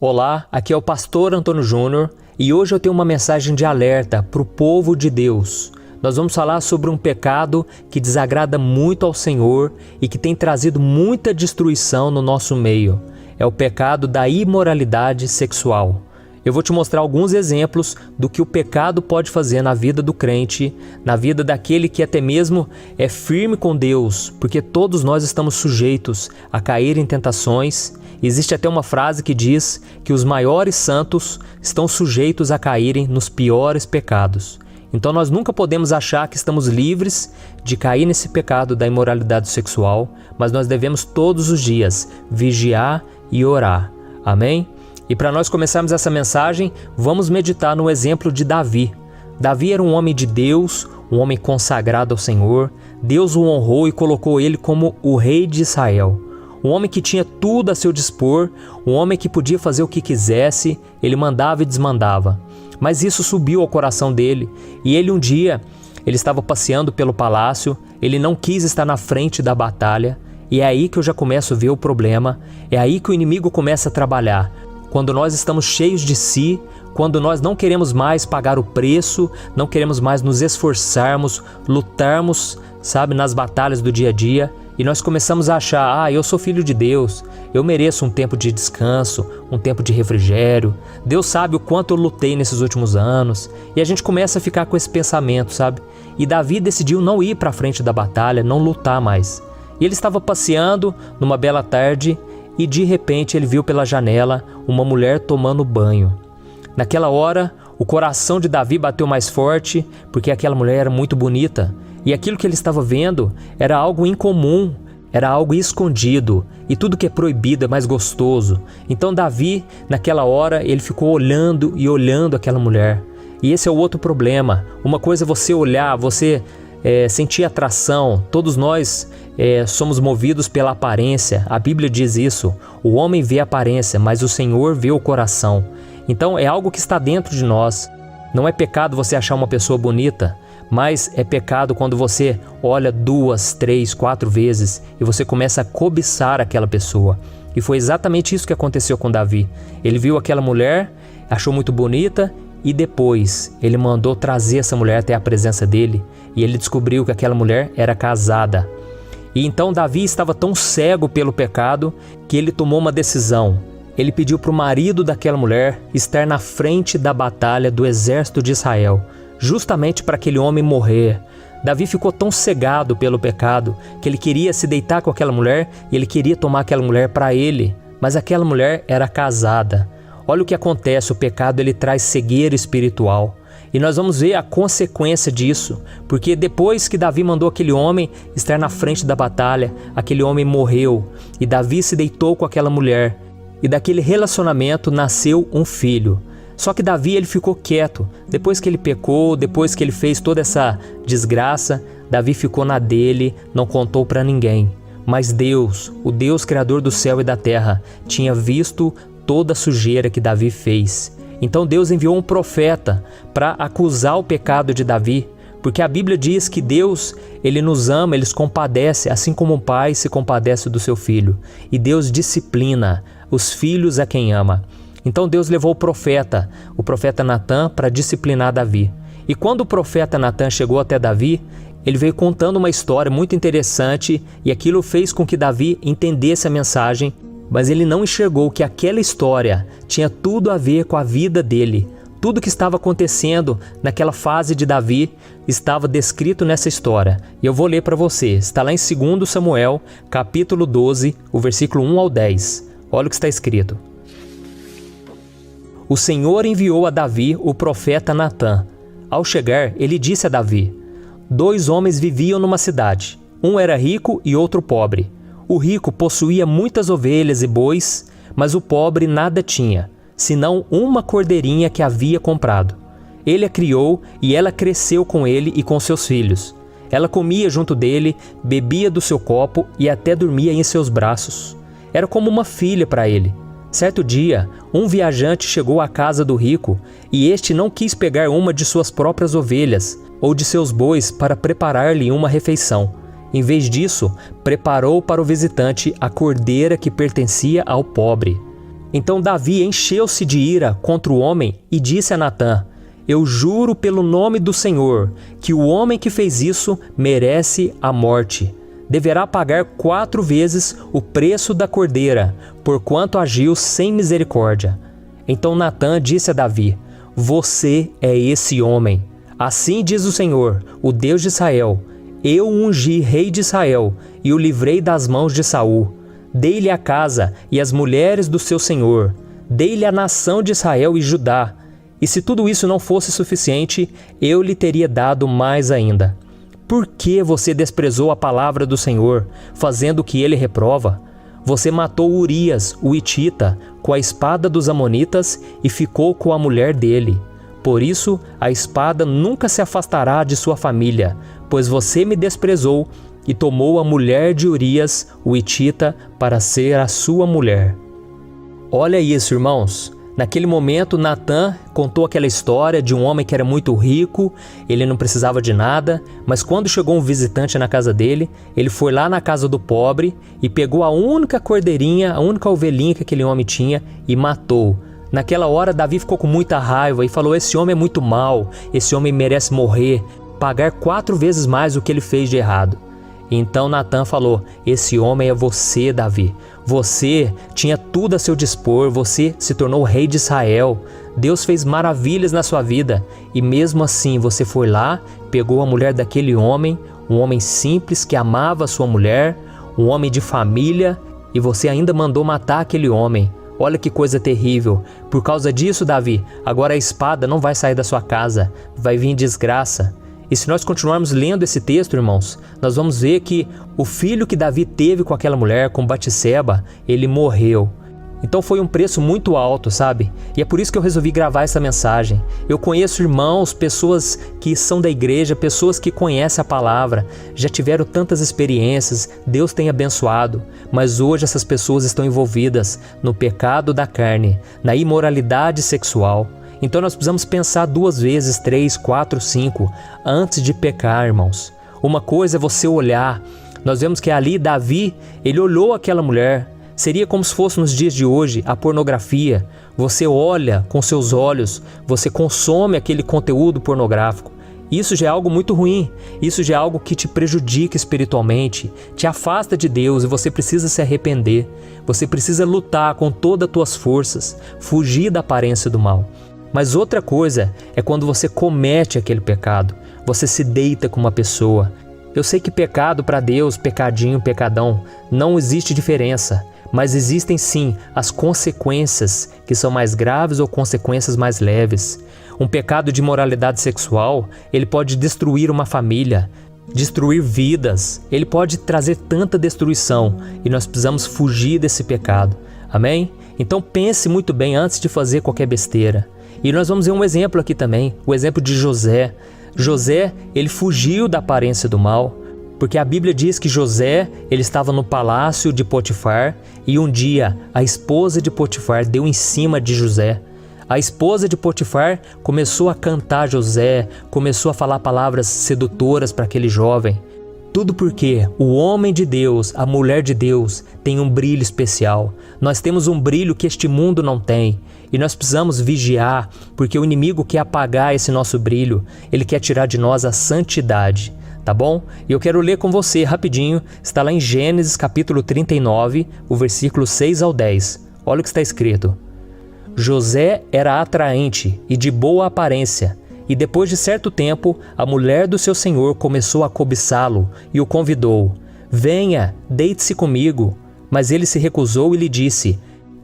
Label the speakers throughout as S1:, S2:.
S1: Olá, aqui é o pastor Antônio Júnior e hoje eu tenho uma mensagem de alerta para o povo de Deus. Nós vamos falar sobre um pecado que desagrada muito ao Senhor e que tem trazido muita destruição no nosso meio. É o pecado da imoralidade sexual. Eu vou te mostrar alguns exemplos do que o pecado pode fazer na vida do crente, na vida daquele que até mesmo é firme com Deus, porque todos nós estamos sujeitos a cair em tentações. Existe até uma frase que diz que os maiores santos estão sujeitos a caírem nos piores pecados. Então nós nunca podemos achar que estamos livres de cair nesse pecado da imoralidade sexual, mas nós devemos todos os dias vigiar e orar. Amém? E para nós começarmos essa mensagem, vamos meditar no exemplo de Davi. Davi era um homem de Deus, um homem consagrado ao Senhor. Deus o honrou e colocou ele como o rei de Israel. Um homem que tinha tudo a seu dispor, um homem que podia fazer o que quisesse, ele mandava e desmandava. Mas isso subiu ao coração dele e ele ele estava passeando pelo palácio, ele não quis estar na frente da batalha e é aí que eu já começo a ver o problema, é aí que o inimigo começa a trabalhar. Quando nós estamos cheios de si, quando nós não queremos mais pagar o preço, não queremos mais nos esforçarmos, lutarmos, nas batalhas do dia a dia, e nós começamos a achar, eu sou filho de Deus, eu mereço um tempo de descanso, um tempo de refrigério, Deus sabe o quanto eu lutei nesses últimos anos, e a gente começa a ficar com esse pensamento, E Davi decidiu não ir para a frente da batalha, não lutar mais. E ele estava passeando numa bela tarde, e de repente ele viu pela janela uma mulher tomando banho. Naquela hora, o coração de Davi bateu mais forte, porque aquela mulher era muito bonita. E aquilo que ele estava vendo era algo incomum, era algo escondido. E tudo que é proibido é mais gostoso. Então Davi, naquela hora, ele ficou olhando e olhando aquela mulher. E esse é o outro problema. Uma coisa é você olhar, você sentir atração. Todos nós somos movidos pela aparência. A Bíblia diz isso. O homem vê a aparência, mas o Senhor vê o coração. Então é algo que está dentro de nós. Não é pecado você achar uma pessoa bonita, mas é pecado quando você olha 2, 3, 4 vezes e você começa a cobiçar aquela pessoa. E foi exatamente isso que aconteceu com Davi. Ele viu aquela mulher, achou muito bonita e depois ele mandou trazer essa mulher até a presença dele e ele descobriu que aquela mulher era casada. E então Davi estava tão cego pelo pecado que ele tomou uma decisão. Ele pediu para o marido daquela mulher estar na frente da batalha do exército de Israel, justamente para aquele homem morrer. Davi ficou tão cegado pelo pecado que ele queria se deitar com aquela mulher e ele queria tomar aquela mulher para ele, mas aquela mulher era casada. Olha o que acontece, o pecado ele traz cegueira espiritual. E nós vamos ver a consequência disso, porque depois que Davi mandou aquele homem estar na frente da batalha, aquele homem morreu e Davi se deitou com aquela mulher. E daquele relacionamento nasceu um filho. Só que Davi ele ficou quieto. Depois que ele pecou, depois que ele fez toda essa desgraça, Davi ficou na dele, não contou para ninguém. Mas Deus, o Deus criador do céu e da terra, tinha visto toda a sujeira que Davi fez. Então Deus enviou um profeta para acusar o pecado de Davi, porque a Bíblia diz que Deus, ele nos ama, ele se compadece, assim como um pai se compadece do seu filho. E Deus disciplina os filhos a quem ama. Então Deus levou o profeta Natã, para disciplinar Davi. E quando o profeta Natã chegou até Davi, ele veio contando uma história muito interessante e aquilo fez com que Davi entendesse a mensagem, mas ele não enxergou que aquela história tinha tudo a ver com a vida dele. Tudo que estava acontecendo naquela fase de Davi estava descrito nessa história. E eu vou ler para você. Está lá em 2 Samuel, capítulo 12, o versículo 1 ao 10. Olha o que está escrito. O Senhor enviou a Davi o profeta Natã. Ao chegar, ele disse a Davi: 2 homens viviam numa cidade. Um era rico e outro pobre. O rico possuía muitas ovelhas e bois, mas o pobre nada tinha, senão uma cordeirinha que havia comprado. Ele a criou e ela cresceu com ele e com seus filhos. Ela comia junto dele, bebia do seu copo e até dormia em seus braços. Era como uma filha para ele. Certo dia, um viajante chegou à casa do rico e este não quis pegar uma de suas próprias ovelhas ou de seus bois para preparar-lhe uma refeição. Em vez disso, preparou para o visitante a cordeira que pertencia ao pobre. Então Davi encheu-se de ira contra o homem e disse a Natã: eu juro pelo nome do Senhor que o homem que fez isso merece a morte. Deverá pagar 4 vezes o preço da cordeira, porquanto agiu sem misericórdia. Então Natã disse a Davi: você é esse homem. Assim diz o Senhor, o Deus de Israel: eu o ungi rei de Israel e o livrei das mãos de Saul. Dei-lhe a casa e as mulheres do seu senhor. Dei-lhe a nação de Israel e Judá. E se tudo isso não fosse suficiente, eu lhe teria dado mais ainda. Por que você desprezou a palavra do Senhor, fazendo o que ele reprova? Você matou Urias, o Hitita, com a espada dos amonitas e ficou com a mulher dele. Por isso, a espada nunca se afastará de sua família, pois você me desprezou e tomou a mulher de Urias, o Hitita, para ser a sua mulher. Olha isso, irmãos. Naquele momento, Natã contou aquela história de um homem que era muito rico, ele não precisava de nada, mas quando chegou um visitante na casa dele, ele foi lá na casa do pobre e pegou a única cordeirinha, a única ovelhinha que aquele homem tinha e matou. Naquela hora, Davi ficou com muita raiva e falou: esse homem é muito mau, esse homem merece morrer, pagar 4 vezes mais o que ele fez de errado. Então Natã falou: esse homem é você, Davi. Você tinha tudo a seu dispor, você se tornou rei de Israel. Deus fez maravilhas na sua vida e mesmo assim você foi lá, pegou a mulher daquele homem, um homem simples que amava a sua mulher, um homem de família, e você ainda mandou matar aquele homem. Olha que coisa terrível. Por causa disso, Davi, agora a espada não vai sair da sua casa, vai vir desgraça. E se nós continuarmos lendo esse texto, irmãos, nós vamos ver que o filho que Davi teve com aquela mulher, com Batseba, ele morreu. Então foi um preço muito alto, sabe? E é por isso que eu resolvi gravar essa mensagem. Eu conheço irmãos, pessoas que são da igreja, pessoas que conhecem a palavra, já tiveram tantas experiências, Deus tem abençoado, mas hoje essas pessoas estão envolvidas no pecado da carne, na imoralidade sexual. Então nós precisamos pensar 2 vezes, 3, 4, 5, antes de pecar, irmãos. Uma coisa é você olhar. Nós vemos que ali Davi, ele olhou aquela mulher. Seria como se fosse nos dias de hoje a pornografia. Você olha com seus olhos, você consome aquele conteúdo pornográfico. Isso já é algo muito ruim. Isso já é algo que te prejudica espiritualmente, te afasta de Deus e você precisa se arrepender. Você precisa lutar com todas as tuas forças, fugir da aparência do mal. Mas outra coisa é quando você comete aquele pecado, você se deita com uma pessoa. Eu sei que pecado para Deus, pecadinho, pecadão, não existe diferença, mas existem sim as consequências que são mais graves ou consequências mais leves. Um pecado de imoralidade sexual, ele pode destruir uma família, destruir vidas, ele pode trazer tanta destruição e nós precisamos fugir desse pecado, amém? Então pense muito bem antes de fazer qualquer besteira. E nós vamos ver um exemplo aqui também, o exemplo de José. José, ele fugiu da aparência do mal, porque a Bíblia diz que José, ele estava no palácio de Potifar e um dia a esposa de Potifar deu em cima de José. A esposa de Potifar começou a cantar José, começou a falar palavras sedutoras para aquele jovem. Tudo porque o homem de Deus, a mulher de Deus, tem um brilho especial. Nós temos um brilho que este mundo não tem. E nós precisamos vigiar, porque o inimigo quer apagar esse nosso brilho. Ele quer tirar de nós a santidade, tá bom? E eu quero ler com você rapidinho. Está lá em Gênesis capítulo 39, o versículo 6 ao 10. Olha o que está escrito. José era atraente e de boa aparência. E depois de certo tempo, a mulher do seu senhor começou a cobiçá-lo e o convidou. Venha, deite-se comigo. Mas ele se recusou e lhe disse: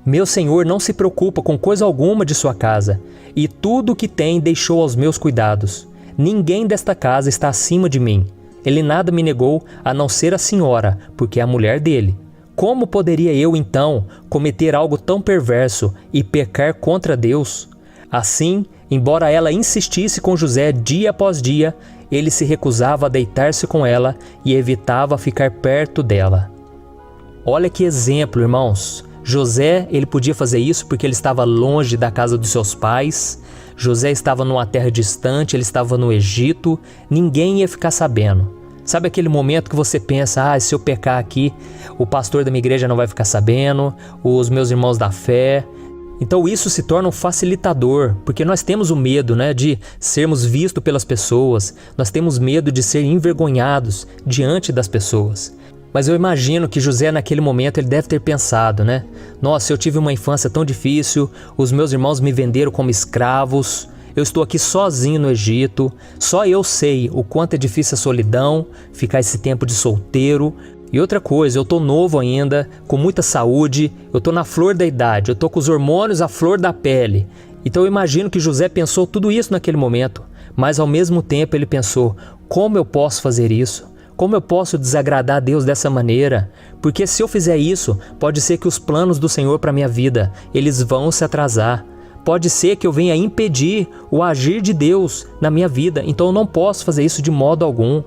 S1: meu senhor não se preocupa com coisa alguma de sua casa, e tudo o que tem deixou aos meus cuidados. Ninguém desta casa está acima de mim. Ele nada me negou, a não ser a senhora, porque é a mulher dele. Como poderia eu, então, cometer algo tão perverso e pecar contra Deus? Assim, embora ela insistisse com José dia após dia, ele se recusava a deitar-se com ela e evitava ficar perto dela. Olha que exemplo, irmãos. José, ele podia fazer isso porque ele estava longe da casa dos seus pais. José estava numa terra distante, ele estava no Egito, ninguém ia ficar sabendo. Sabe aquele momento que você pensa, se eu pecar aqui, o pastor da minha igreja não vai ficar sabendo, os meus irmãos da fé, Então isso se torna um facilitador, porque nós temos o medo, de sermos vistos pelas pessoas, nós temos medo de ser envergonhados diante das pessoas. Mas eu imagino que José naquele momento ele deve ter pensado, nossa, eu tive uma infância tão difícil, os meus irmãos me venderam como escravos, eu estou aqui sozinho no Egito, só eu sei o quanto é difícil a solidão, ficar esse tempo de solteiro. E outra coisa, eu tô novo ainda, com muita saúde, eu tô na flor da idade, eu tô com os hormônios à flor da pele. Então eu imagino que José pensou tudo isso naquele momento, mas ao mesmo tempo ele pensou, como eu posso fazer isso? Como eu posso desagradar a Deus dessa maneira? Porque se eu fizer isso, pode ser que os planos do Senhor para minha vida, eles vão se atrasar. Pode ser que eu venha impedir o agir de Deus na minha vida, então eu não posso fazer isso de modo algum.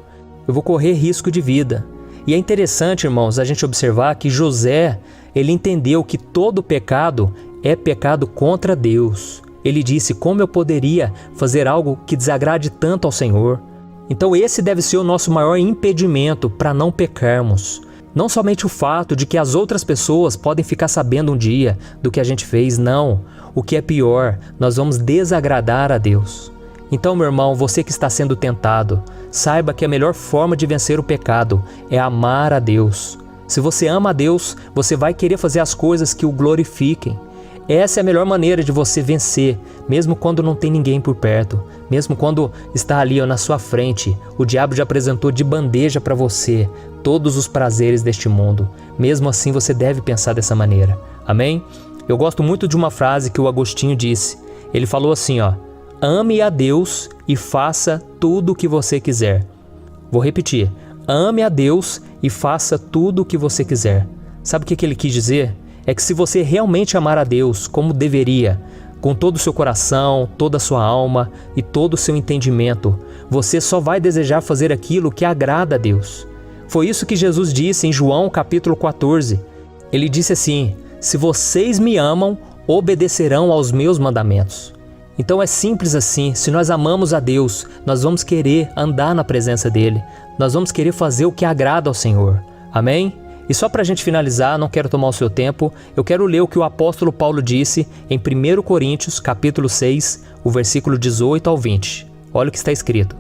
S1: Eu vou correr risco de vida. E é interessante, irmãos, a gente observar que José, ele entendeu que todo pecado é pecado contra Deus. Ele disse, como eu poderia fazer algo que desagrade tanto ao Senhor? Então esse deve ser o nosso maior impedimento para não pecarmos. Não somente o fato de que as outras pessoas podem ficar sabendo um dia do que a gente fez, não. O que é pior, nós vamos desagradar a Deus. Então, meu irmão, você que está sendo tentado, saiba que a melhor forma de vencer o pecado é amar a Deus. Se você ama a Deus, você vai querer fazer as coisas que o glorifiquem. Essa é a melhor maneira de você vencer, mesmo quando não tem ninguém por perto, mesmo quando está ali na sua frente, o diabo já apresentou de bandeja para você todos os prazeres deste mundo. Mesmo assim, você deve pensar dessa maneira. Amém? Eu gosto muito de uma frase que o Agostinho disse. Ele falou assim, ame a Deus e faça tudo o que você quiser. Vou repetir. Ame a Deus e faça tudo o que você quiser. Sabe o que ele quis dizer? É que se você realmente amar a Deus como deveria, com todo o seu coração, toda a sua alma e todo o seu entendimento, você só vai desejar fazer aquilo que agrada a Deus. Foi isso que Jesus disse em João capítulo 14. Ele disse assim, se vocês me amam, obedecerão aos meus mandamentos. Então é simples assim, se nós amamos a Deus, nós vamos querer andar na presença dEle, nós vamos querer fazer o que agrada ao Senhor. Amém? E só para a gente finalizar, não quero tomar o seu tempo, eu quero ler o que o apóstolo Paulo disse em 1 Coríntios, capítulo 6, o versículo 18 ao 20. Olha o que está escrito.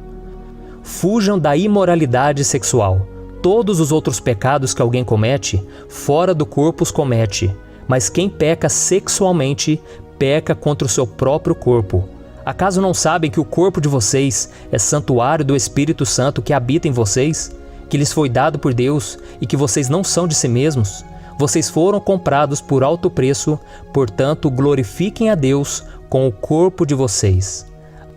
S1: Fujam da imoralidade sexual. Todos os outros pecados que alguém comete, fora do corpo os comete, mas quem peca sexualmente, peca contra o seu próprio corpo. Acaso não sabem que o corpo de vocês é santuário do Espírito Santo que habita em vocês? Que lhes foi dado por Deus e que vocês não são de si mesmos? Vocês foram comprados por alto preço, portanto glorifiquem a Deus com o corpo de vocês.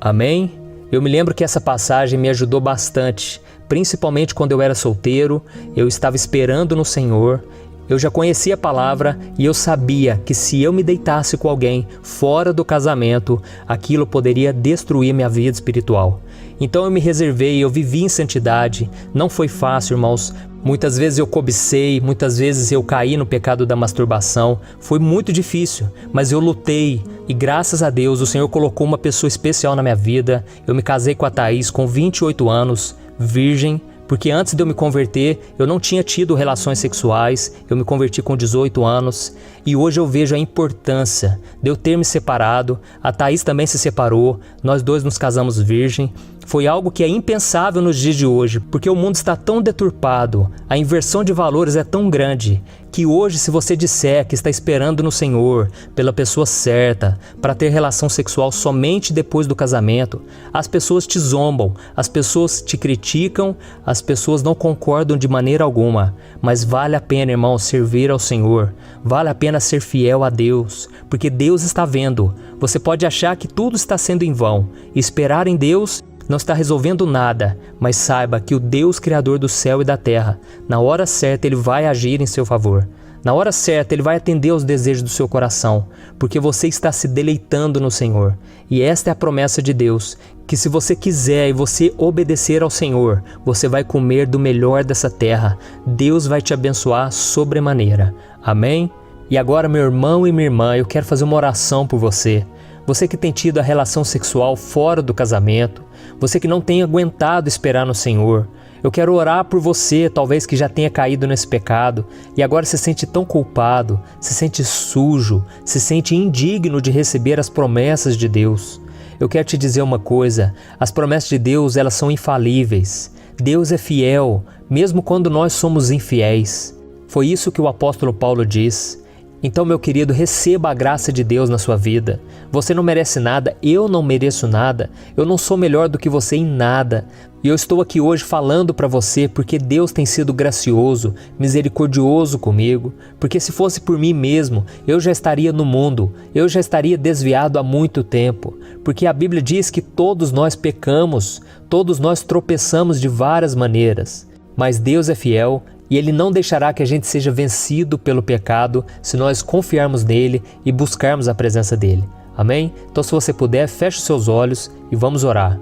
S1: Amém? Eu me lembro que essa passagem me ajudou bastante, principalmente quando eu era solteiro, eu estava esperando no Senhor, eu já conhecia a palavra e eu sabia que se eu me deitasse com alguém fora do casamento, aquilo poderia destruir minha vida espiritual. Então eu me reservei, eu vivi em santidade, não foi fácil, irmãos. Muitas vezes eu cobicei, muitas vezes eu caí no pecado da masturbação, foi muito difícil, mas eu lutei e graças a Deus o Senhor colocou uma pessoa especial na minha vida. Eu me casei com a Thaís com 28 anos, virgem, porque antes de eu me converter, eu não tinha tido relações sexuais, eu me converti com 18 anos e hoje eu vejo a importância de eu ter me separado, a Thaís também se separou, nós dois nos casamos virgem. Foi algo que é impensável nos dias de hoje, porque o mundo está tão deturpado, a inversão de valores é tão grande, que hoje se você disser que está esperando no Senhor, pela pessoa certa, para ter relação sexual somente depois do casamento, as pessoas te zombam, as pessoas te criticam, as pessoas não concordam de maneira alguma, mas vale a pena, irmão, servir ao Senhor, vale a pena ser fiel a Deus, porque Deus está vendo. Você pode achar que tudo está sendo em vão, e esperar em Deus não está resolvendo nada, mas saiba que o Deus Criador do céu e da terra, na hora certa Ele vai agir em seu favor. Na hora certa Ele vai atender aos desejos do seu coração, porque você está se deleitando no Senhor. E esta é a promessa de Deus, que se você quiser e você obedecer ao Senhor, você vai comer do melhor dessa terra. Deus vai te abençoar sobremaneira. Amém? E agora, meu irmão e minha irmã, eu quero fazer uma oração por você. você que tem tido a relação sexual fora do casamento, você que não tem aguentado esperar no Senhor, eu quero orar por você, talvez que já tenha caído nesse pecado e agora se sente tão culpado, se sente sujo, se sente indigno de receber as promessas de Deus. Eu quero te dizer uma coisa, as promessas de Deus, elas são infalíveis. Deus é fiel, mesmo quando nós somos infiéis. Foi isso que o apóstolo Paulo diz. Então, meu querido, receba a graça de Deus na sua vida. Você não merece nada, eu não mereço nada, eu não sou melhor do que você em nada. E eu estou aqui hoje falando para você porque Deus tem sido gracioso, misericordioso comigo, porque se fosse por mim mesmo, eu já estaria no mundo, eu já estaria desviado há muito tempo, porque a Bíblia diz que todos nós pecamos, todos nós tropeçamos de várias maneiras, mas Deus é fiel e Ele não deixará que a gente seja vencido pelo pecado se nós confiarmos nele e buscarmos a presença dele. Amém? Então, se você puder, feche os seus olhos e vamos orar.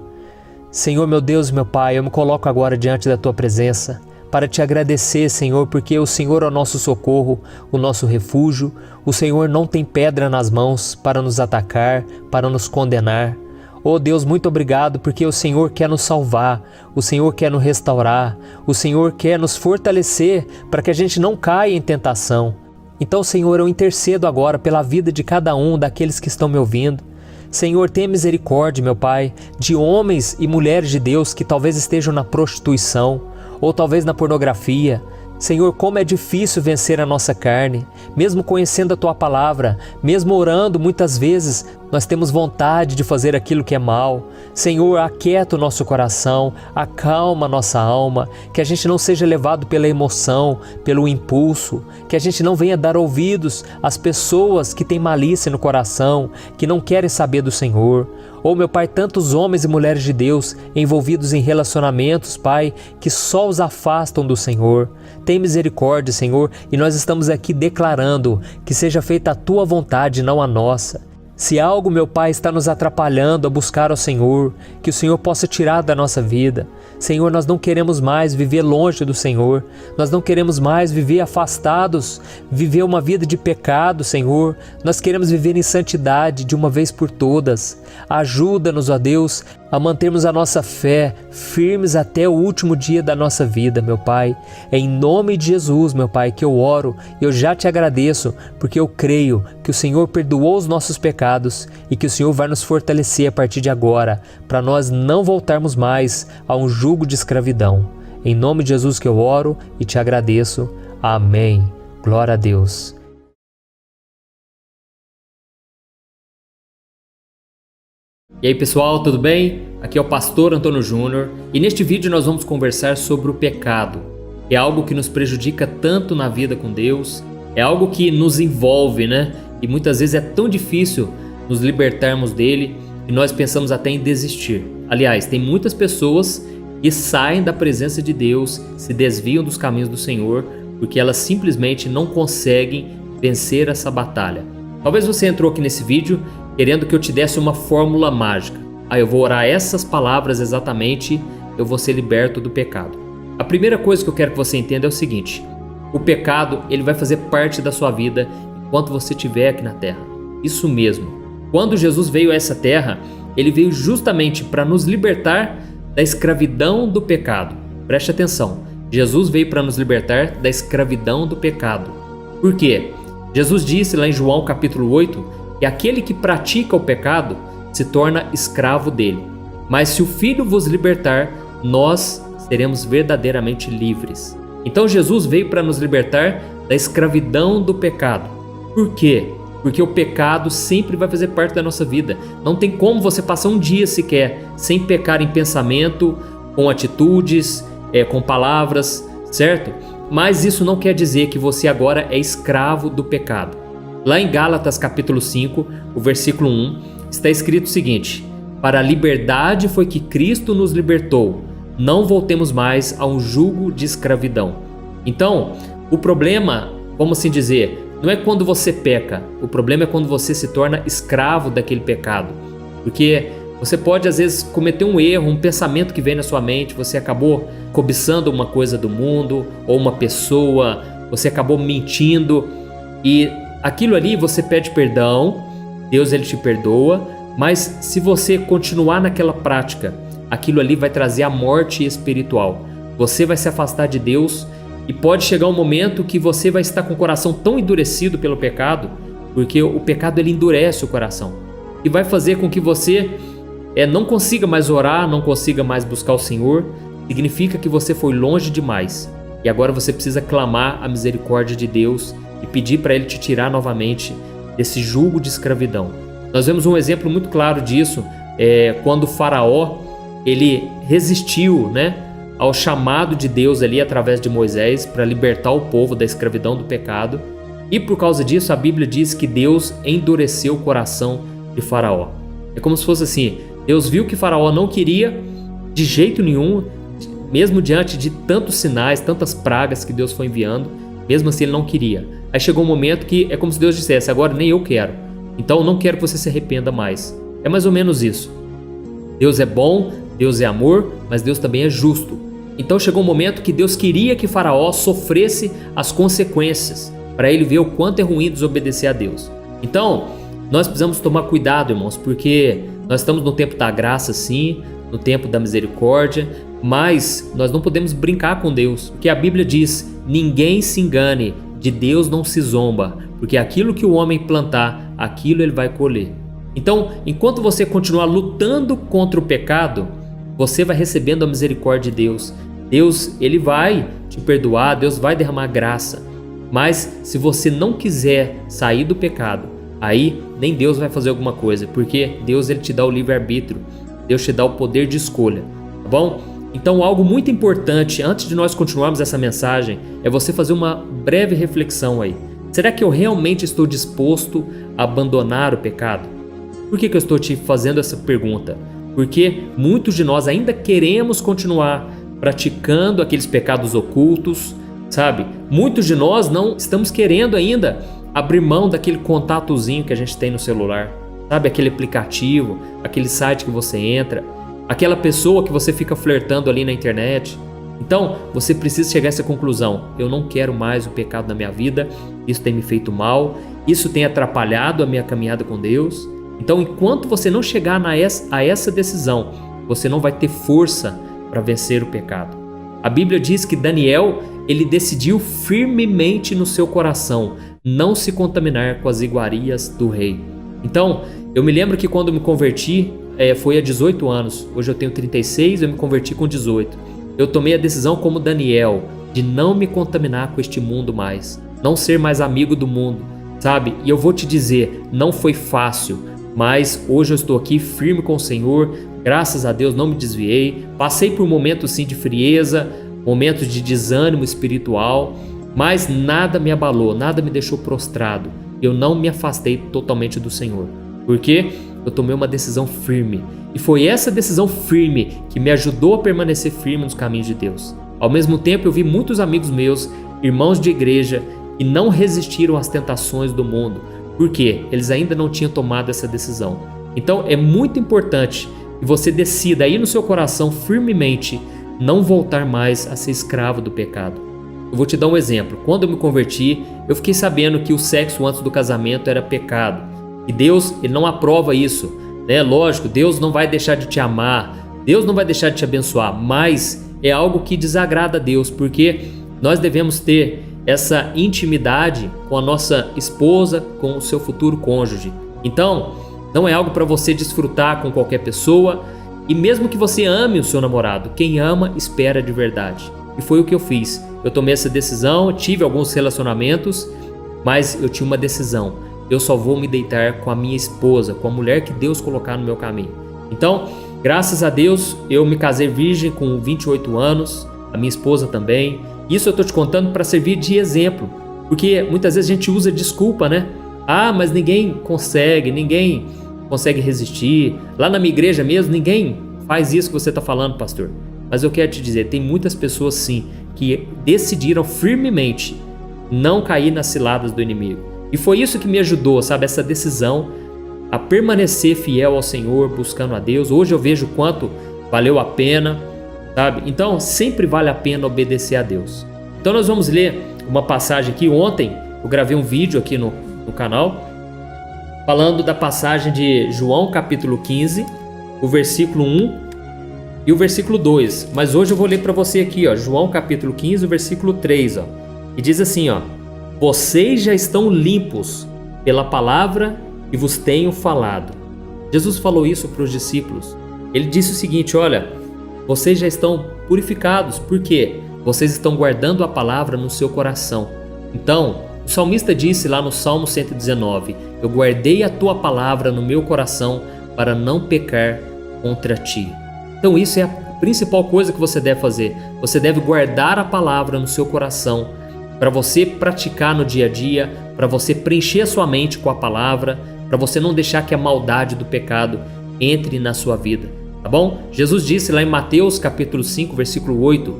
S1: Senhor, meu Deus e meu Pai, eu me coloco agora diante da Tua presença para Te agradecer, Senhor, porque o Senhor é o nosso socorro, o nosso refúgio. O Senhor não tem pedra nas mãos para nos atacar, para nos condenar. Oh Deus, muito obrigado porque o Senhor quer nos salvar, o Senhor quer nos restaurar, o Senhor quer nos fortalecer para que a gente não caia em tentação. Então, Senhor, eu intercedo agora pela vida de cada um daqueles que estão me ouvindo. Senhor, tenha misericórdia, meu Pai, de homens e mulheres de Deus que talvez estejam na prostituição ou talvez na pornografia. Senhor, como é difícil vencer a nossa carne, mesmo conhecendo a Tua palavra, mesmo orando muitas vezes, nós temos vontade de fazer aquilo que é mal. Senhor, aquieta o nosso coração, acalma a nossa alma, que a gente não seja levado pela emoção, pelo impulso, que a gente não venha dar ouvidos às pessoas que têm malícia no coração, que não querem saber do Senhor. Oh, meu Pai, tantos homens e mulheres de Deus envolvidos em relacionamentos, Pai, que só os afastam do Senhor. Tem misericórdia, Senhor, e nós estamos aqui declarando que seja feita a Tua vontade, não a nossa. Se algo, meu Pai, está nos atrapalhando a buscar ao Senhor, que o Senhor possa tirar da nossa vida. Senhor, nós não queremos mais viver longe do Senhor, nós não queremos mais viver afastados, viver uma vida de pecado, Senhor. Nós queremos viver em santidade de uma vez por todas. Ajuda-nos, ó Deus, a mantermos a nossa fé firmes até o último dia da nossa vida, meu Pai. É em nome de Jesus, meu Pai, que eu oro e eu já te agradeço, porque eu creio que o Senhor perdoou os nossos pecados e que o Senhor vai nos fortalecer a partir de agora, para nós não voltarmos mais a um jugo de escravidão. Em nome de Jesus que eu oro e te agradeço. Amém. Glória a Deus. E aí pessoal, tudo bem? Aqui é o pastor Antônio Júnior e neste vídeo nós vamos conversar sobre o pecado. É algo que nos prejudica tanto na vida com Deus, é algo que nos envolve, né? E muitas vezes é tão difícil nos libertarmos dele que nós pensamos até em desistir. Aliás, tem muitas pessoas que saem da presença de Deus, se desviam dos caminhos do Senhor, porque elas simplesmente não conseguem vencer essa batalha. Talvez você entrou aqui nesse vídeo querendo que eu te desse uma fórmula mágica. Eu vou orar essas palavras exatamente, eu vou ser liberto do pecado. A primeira coisa que eu quero que você entenda é o seguinte: o pecado, ele vai fazer parte da sua vida enquanto você estiver aqui na terra. Isso mesmo. Quando Jesus veio a essa terra, ele veio justamente para nos libertar da escravidão do pecado. Preste atenção. Jesus veio para nos libertar da escravidão do pecado. Por quê? Jesus disse lá em João capítulo 8 que aquele que pratica o pecado se torna escravo dele. Mas se o Filho vos libertar, nós seremos verdadeiramente livres. Então Jesus veio para nos libertar da escravidão do pecado. Por quê? Porque o pecado sempre vai fazer parte da nossa vida. Não tem como você passar um dia sequer sem pecar em pensamento, com atitudes, com palavras, certo? Mas isso não quer dizer que você agora é escravo do pecado. Lá em Gálatas capítulo 5, o versículo 1, está escrito o seguinte: para a liberdade foi que Cristo nos libertou, não voltemos mais a um jugo de escravidão. Então, o problema, vamos assim dizer, não é quando você peca, o problema é quando você se torna escravo daquele pecado. Porque você pode às vezes cometer um erro, um pensamento que vem na sua mente, você acabou cobiçando uma coisa do mundo ou uma pessoa, você acabou mentindo e aquilo ali você pede perdão, Deus ele te perdoa, Mas se você continuar naquela prática, aquilo ali vai trazer a morte espiritual. Você vai se afastar de Deus e pode chegar um momento que você vai estar com o coração tão endurecido pelo pecado, porque o pecado ele endurece o coração e vai fazer com que você não consiga mais orar, não consiga mais buscar o Senhor. Significa que você foi longe demais e agora você precisa clamar a misericórdia de Deus e pedir para Ele te tirar novamente desse jugo de escravidão. Nós vemos um exemplo muito claro disso quando o Faraó ele resistiu, ao chamado de Deus ali através de Moisés para libertar o povo da escravidão do pecado, e por causa disso a Bíblia diz que Deus endureceu o coração de Faraó. É como se fosse assim, Deus viu que Faraó não queria de jeito nenhum, mesmo diante de tantos sinais, tantas pragas que Deus foi enviando, mesmo assim ele não queria. Aí chegou um momento que é como se Deus dissesse, agora nem eu quero, então eu não quero que você se arrependa mais. É mais ou menos isso. Deus é bom, Deus é amor, mas Deus também é justo. Então chegou um momento que Deus queria que Faraó sofresse as consequências, para ele ver o quanto é ruim desobedecer a Deus. Então, nós precisamos tomar cuidado, irmãos, porque nós estamos no tempo da graça, sim, no tempo da misericórdia, mas nós não podemos brincar com Deus, porque a Bíblia diz, ninguém se engane, de Deus não se zomba, porque aquilo que o homem plantar, aquilo ele vai colher. Então, enquanto você continuar lutando contra o pecado, você vai recebendo a misericórdia de Deus. Deus, ele vai te perdoar, Deus vai derramar graça. Mas se você não quiser sair do pecado, aí nem Deus vai fazer alguma coisa, porque Deus ele te dá o livre-arbítrio, Deus te dá o poder de escolha, tá bom? Então algo muito importante, antes de nós continuarmos essa mensagem, é você fazer uma breve reflexão aí. Será que eu realmente estou disposto a abandonar o pecado? Por que eu estou te fazendo essa pergunta? Porque muitos de nós ainda queremos continuar praticando aqueles pecados ocultos, sabe? Muitos de nós não estamos querendo ainda abrir mão daquele contatozinho que a gente tem no celular, sabe? Aquele aplicativo, aquele site que você entra, aquela pessoa que você fica flertando ali na internet. Então, você precisa chegar a essa conclusão. Eu não quero mais o pecado na minha vida, isso tem me feito mal, isso tem atrapalhado a minha caminhada com Deus. Então, enquanto você não chegar a essa decisão, você não vai ter força para vencer o pecado. A Bíblia diz que Daniel, ele decidiu firmemente no seu coração não se contaminar com as iguarias do rei. Então, eu me lembro que quando eu me converti, foi há 18 anos. Hoje eu tenho 36, eu me converti com 18. Eu tomei a decisão como Daniel, de não me contaminar com este mundo mais, não ser mais amigo do mundo, sabe? E eu vou te dizer, não foi fácil, mas hoje eu estou aqui firme com o Senhor, graças a Deus não me desviei, passei por momentos sim de frieza, momentos de desânimo espiritual, mas nada me abalou, nada me deixou prostrado, eu não me afastei totalmente do Senhor, porque eu tomei uma decisão firme, e foi essa decisão firme que me ajudou a permanecer firme nos caminhos de Deus. Ao mesmo tempo eu vi muitos amigos meus, irmãos de igreja, que não resistiram às tentações do mundo, porque eles ainda não tinham tomado essa decisão. Então é muito importante que você decida aí no seu coração firmemente não voltar mais a ser escravo do pecado. Eu vou te dar um exemplo. Quando eu me converti, eu fiquei sabendo que o sexo antes do casamento era pecado. E Deus, ele não aprova isso, né? Lógico, Deus não vai deixar de te amar, Deus não vai deixar de te abençoar, mas é algo que desagrada a Deus, porque nós devemos ter essa intimidade com a nossa esposa, com o seu futuro cônjuge. Então, não é algo para você desfrutar com qualquer pessoa, e mesmo que você ame o seu namorado, quem ama espera de verdade. E foi o que eu fiz. Eu tomei essa decisão, tive alguns relacionamentos, mas eu tinha uma decisão. Eu só vou me deitar com a minha esposa, com a mulher que Deus colocar no meu caminho. Então, graças a Deus, eu me casei virgem com 28 anos, a minha esposa também. Isso eu estou te contando para servir de exemplo, porque muitas vezes a gente usa desculpa, né? Ah, mas ninguém consegue resistir. Lá na minha igreja mesmo, ninguém faz isso que você está falando, pastor. Mas eu quero te dizer, tem muitas pessoas sim, que decidiram firmemente não cair nas ciladas do inimigo. E foi isso que me ajudou, sabe? Essa decisão a permanecer fiel ao Senhor, buscando a Deus. Hoje eu vejo o quanto valeu a pena, sabe? Então sempre vale a pena obedecer a Deus. Então nós vamos ler uma passagem aqui. Ontem eu gravei um vídeo aqui no canal falando da passagem de João capítulo 15, o versículo 1 e o versículo 2. Mas hoje eu vou ler para você aqui, ó, João capítulo 15, o versículo 3, ó. E diz assim, ó: vocês já estão limpos pela palavra que vos tenho falado. Jesus falou isso para os discípulos. Ele disse o seguinte: olha, vocês já estão purificados, porque vocês estão guardando a palavra no seu coração. Então, o salmista disse lá no Salmo 119: eu guardei a tua palavra no meu coração para não pecar contra ti. Então isso é a principal coisa que você deve fazer. Você deve guardar a palavra no seu coração para você praticar no dia a dia, para você preencher a sua mente com a palavra, para você não deixar que a maldade do pecado entre na sua vida, tá bom? Jesus disse lá em Mateus capítulo 5, versículo 8: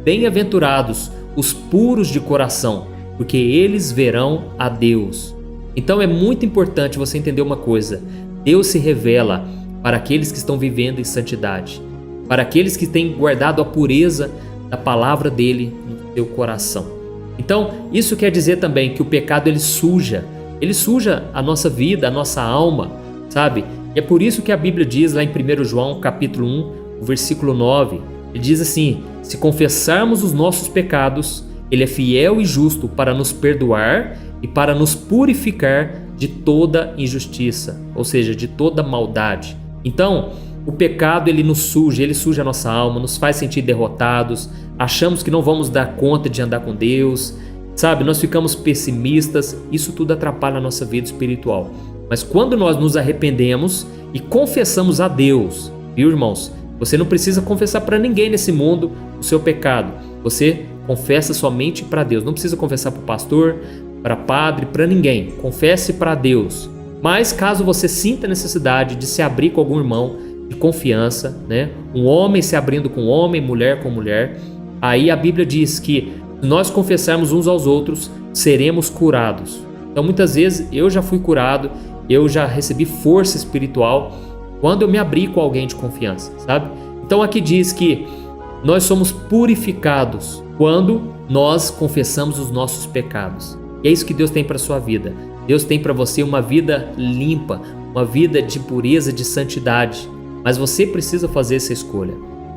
S1: bem-aventurados os puros de coração, porque eles verão a Deus. Então é muito importante você entender uma coisa: Deus se revela para aqueles que estão vivendo em santidade, para aqueles que têm guardado a pureza da palavra dele no seu coração. Então isso quer dizer também que o pecado ele suja a nossa vida, a nossa alma, sabe? E é por isso que a Bíblia diz lá em 1 João capítulo 1, o versículo 9, ele diz assim: se confessarmos os nossos pecados, ele é fiel e justo para nos perdoar e para nos purificar de toda injustiça, ou seja, de toda maldade. Então, o pecado ele nos suja, ele suja a nossa alma, nos faz sentir derrotados, achamos que não vamos dar conta de andar com Deus, sabe? Nós ficamos pessimistas, isso tudo atrapalha a nossa vida espiritual. Mas quando nós nos arrependemos e confessamos a Deus, viu, irmãos? Você não precisa confessar para ninguém nesse mundo o seu pecado. Você confessa somente para Deus. Não precisa confessar para o pastor, para padre, para ninguém. Confesse para Deus. Mas caso você sinta a necessidade de se abrir com algum irmão de confiança, né? Um homem se abrindo com homem, mulher com mulher, aí a Bíblia diz que se nós confessarmos uns aos outros, seremos curados. Então muitas vezes eu já fui curado, eu já recebi força espiritual quando eu me abri com alguém de confiança, sabe? Então aqui diz que nós somos purificados quando nós confessamos os nossos pecados. E é isso que Deus tem para a sua vida. Deus tem para você uma vida limpa, uma vida de pureza, de santidade. Mas você precisa fazer essa escolha.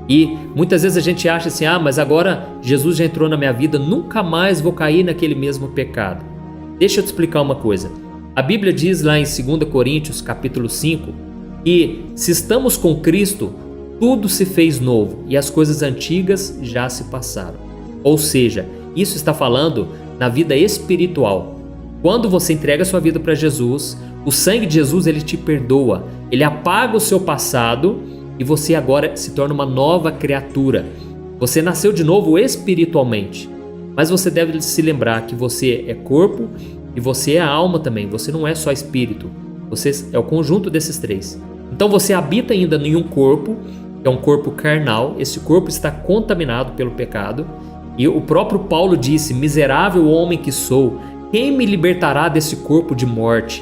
S1: E muitas vezes a gente acha assim: mas agora Jesus já entrou na minha vida, nunca mais vou cair naquele mesmo pecado. Deixa eu te explicar uma coisa. A Bíblia diz lá em 2 Coríntios capítulo 5 que se estamos com Cristo, tudo se fez novo e as coisas antigas já se passaram. Ou seja, isso está falando na vida espiritual. Quando você entrega sua vida para Jesus, o sangue de Jesus ele te perdoa, ele apaga o seu passado e você agora se torna uma nova criatura. Você nasceu de novo espiritualmente, mas você deve se lembrar que você é corpo e você é alma também. Você não é só espírito, você é o conjunto desses três. Então você habita ainda em um corpo, que é um corpo carnal. Esse corpo está contaminado pelo pecado. E o próprio Paulo disse: miserável homem que sou, quem me libertará desse corpo de morte?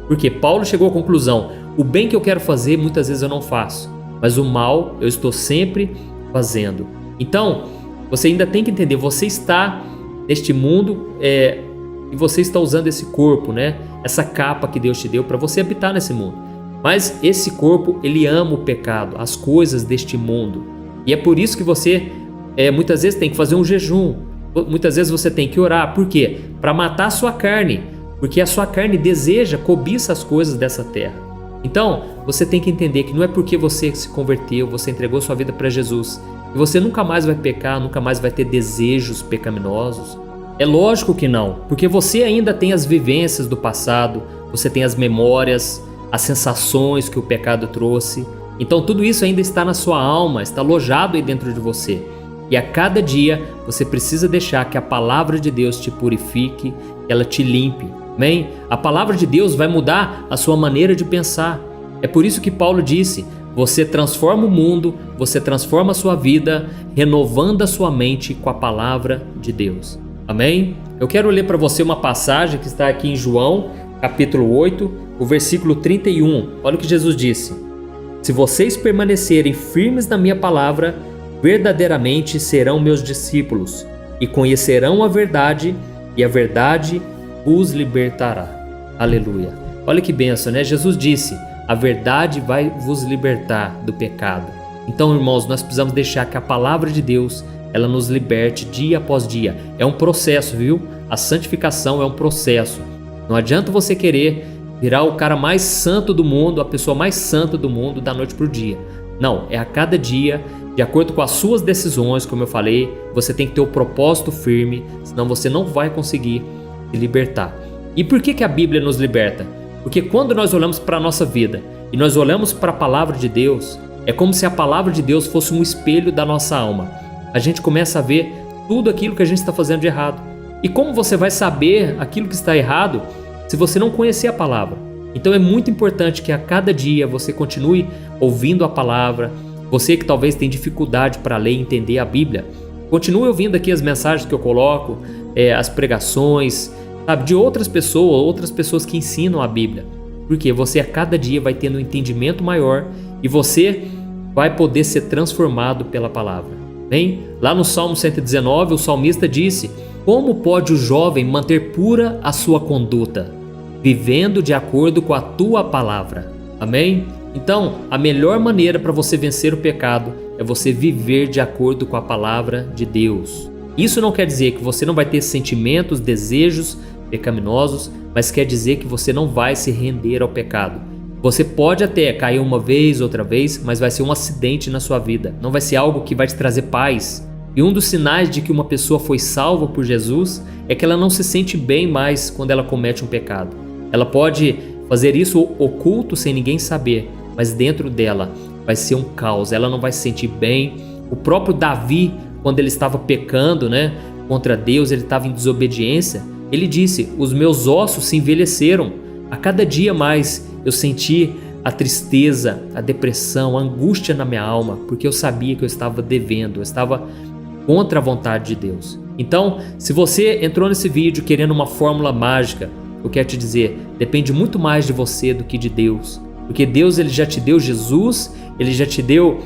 S1: Porque Paulo chegou à conclusão: o bem que eu quero fazer muitas vezes eu não faço, mas o mal eu estou sempre fazendo. Então você ainda tem que entender, você está neste mundo e você está usando esse corpo, né? Essa capa que Deus te deu para você habitar nesse mundo. Mas esse corpo, ele ama o pecado, as coisas deste mundo. E é por isso que você muitas vezes tem que fazer um jejum. Muitas vezes você tem que orar. Por quê? Para matar a sua carne. Porque a sua carne deseja, cobiça as coisas dessa terra. Então, você tem que entender que não é porque você se converteu, você entregou sua vida para Jesus, que você nunca mais vai pecar, nunca mais vai ter desejos pecaminosos. É lógico que não, porque você ainda tem as vivências do passado, você tem as memórias, as sensações que o pecado trouxe. Então tudo isso ainda está na sua alma, está alojado aí dentro de você. E a cada dia você precisa deixar que a palavra de Deus te purifique, que ela te limpe. Amém? A palavra de Deus vai mudar a sua maneira de pensar. É por isso que Paulo disse: você transforma o mundo, você transforma a sua vida, renovando a sua mente com a palavra de Deus. Amém? Eu quero ler para você uma passagem que está aqui em João, capítulo 8, o versículo 31. Olha o que Jesus disse: se vocês permanecerem firmes na minha palavra, verdadeiramente serão meus discípulos e conhecerão a verdade, e a verdade os libertará. Aleluia. Olha que bênção, né? Jesus disse: a verdade vai vos libertar do pecado. Então, irmãos, nós precisamos deixar que a palavra de Deus, ela nos liberte dia após dia. É um processo, viu? A santificação é um processo. Não adianta você querer virar o cara mais santo do mundo, a pessoa mais santa do mundo da noite para o dia. Não, é a cada dia, de acordo com as suas decisões, como eu falei, você tem que ter o propósito firme, senão você não vai conseguir se libertar. E por que a Bíblia nos liberta? Porque quando nós olhamos para a nossa vida e nós olhamos para a palavra de Deus, é como se a palavra de Deus fosse um espelho da nossa alma. A gente começa a ver tudo aquilo que a gente está fazendo de errado. E como você vai saber aquilo que está errado se você não conhecer a palavra? Então é muito importante que a cada dia você continue ouvindo a palavra. Você que talvez tem dificuldade para ler e entender a Bíblia, continue ouvindo aqui as mensagens que eu coloco, as pregações, sabe, de outras pessoas que ensinam a Bíblia. Porque você a cada dia vai tendo um entendimento maior e você vai poder ser transformado pela palavra. Bem, lá no Salmo 119, o salmista disse: como pode o jovem manter pura a sua conduta, vivendo de acordo com a tua palavra? Amém? Então, a melhor maneira para você vencer o pecado é você viver de acordo com a palavra de Deus. Isso não quer dizer que você não vai ter sentimentos, desejos pecaminosos, mas quer dizer que você não vai se render ao pecado. Você pode até cair uma vez, outra vez, mas vai ser um acidente na sua vida. Não vai ser algo que vai te trazer paz. E um dos sinais de que uma pessoa foi salva por Jesus é que ela não se sente bem mais quando ela comete um pecado. Ela pode fazer isso oculto sem ninguém saber, mas dentro dela vai ser um caos, ela não vai se sentir bem. O próprio Davi, quando ele estava pecando, contra Deus, ele estava em desobediência, ele disse: os meus ossos se envelheceram, a cada dia mais eu senti a tristeza, a depressão, a angústia na minha alma, porque eu sabia que eu estava devendo, eu estava contra a vontade de Deus. Então, se você entrou nesse vídeo querendo uma fórmula mágica, eu quero te dizer, depende muito mais de você do que de Deus. Porque Deus, ele já te deu Jesus, ele já te deu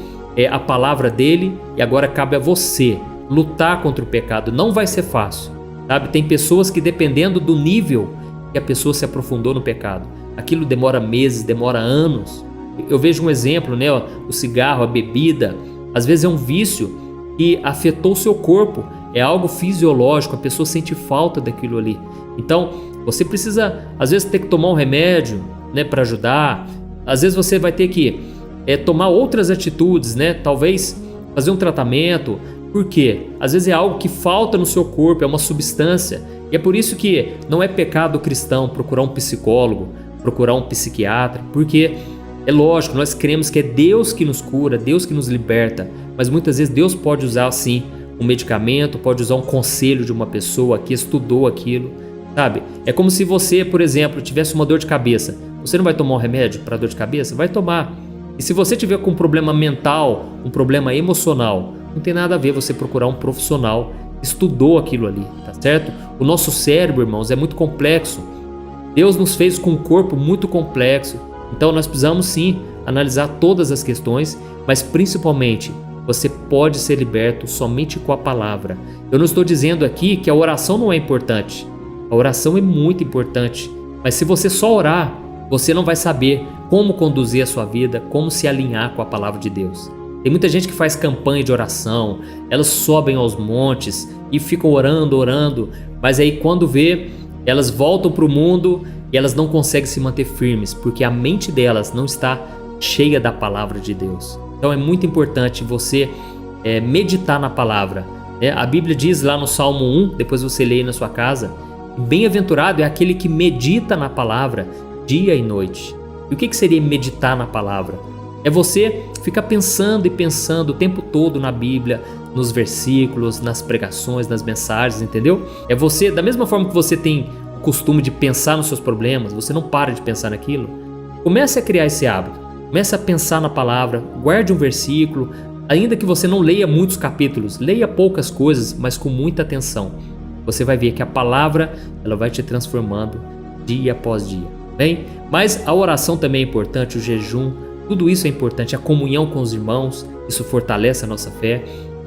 S1: a palavra dele, e agora cabe a você lutar contra o pecado. Não vai ser fácil, sabe? Tem pessoas que, dependendo do nível que a pessoa se aprofundou no pecado, aquilo demora meses, demora anos. Eu vejo um exemplo, o cigarro, a bebida, às vezes é um vício que afetou o seu corpo, é algo fisiológico, a pessoa sente falta daquilo ali. Então, você precisa, às vezes, ter que tomar um remédio, para ajudar. Às vezes você vai ter que tomar outras atitudes, talvez fazer um tratamento. Por quê? Às vezes é algo que falta no seu corpo, é uma substância. E é por isso que não é pecado cristão procurar um psicólogo, procurar um psiquiatra, porque é lógico, nós cremos que é Deus que nos cura, Deus que nos liberta, mas muitas vezes Deus pode usar, sim, um medicamento, pode usar um conselho de uma pessoa que estudou aquilo, sabe? É como se você, por exemplo, tivesse uma dor de cabeça. Você não vai tomar um remédio para dor de cabeça? Vai tomar. E se você tiver com um problema mental, um problema emocional, não tem nada a ver você procurar um profissional que estudou aquilo ali, tá certo? O nosso cérebro, irmãos, é muito complexo. Deus nos fez com um corpo muito complexo. Então nós precisamos sim analisar todas as questões, mas principalmente você pode ser liberto somente com a palavra. Eu não estou dizendo aqui que a oração não é importante. A oração é muito importante, mas se você só orar, você não vai saber como conduzir a sua vida, como se alinhar com a palavra de Deus. Tem muita gente que faz campanha de oração, elas sobem aos montes e ficam orando, mas aí quando vê, elas voltam para o mundo e elas não conseguem se manter firmes, porque a mente delas não está cheia da palavra de Deus. Então é muito importante você meditar na palavra. A Bíblia diz lá no Salmo 1, depois você lê aí na sua casa, bem-aventurado é aquele que medita na palavra dia e noite. E o que seria meditar na palavra? É você ficar pensando e pensando o tempo todo na Bíblia, nos versículos, nas pregações, nas mensagens, entendeu? É você, da mesma forma que você tem o costume de pensar nos seus problemas, você não para de pensar naquilo, comece a criar esse hábito. Comece a pensar na palavra, guarde um versículo, ainda que você não leia muitos capítulos, leia poucas coisas, mas com muita atenção. Você vai ver que a palavra, ela vai te transformando dia após dia. Bem, mas a oração também é importante, o jejum, tudo isso é importante, a comunhão com os irmãos, isso fortalece a nossa fé.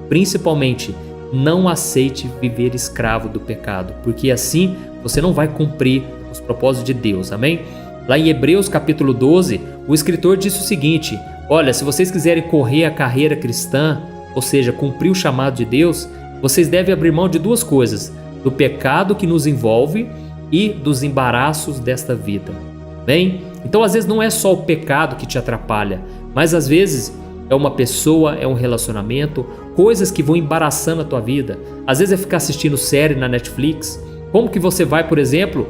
S1: Principalmente, não aceite viver escravo do pecado, porque assim você não vai cumprir os propósitos de Deus, amém? Lá em Hebreus capítulo 12, o escritor disse o seguinte: olha, se vocês quiserem correr a carreira cristã, ou seja, cumprir o chamado de Deus, vocês devem abrir mão de duas coisas: do pecado que nos envolve e dos embaraços desta vida. Bem, então às vezes não é só o pecado que te atrapalha, mas às vezes é uma pessoa, é um relacionamento, coisas que vão embaraçando a tua vida. Às vezes é ficar assistindo série na Netflix. Como que você vai, por exemplo,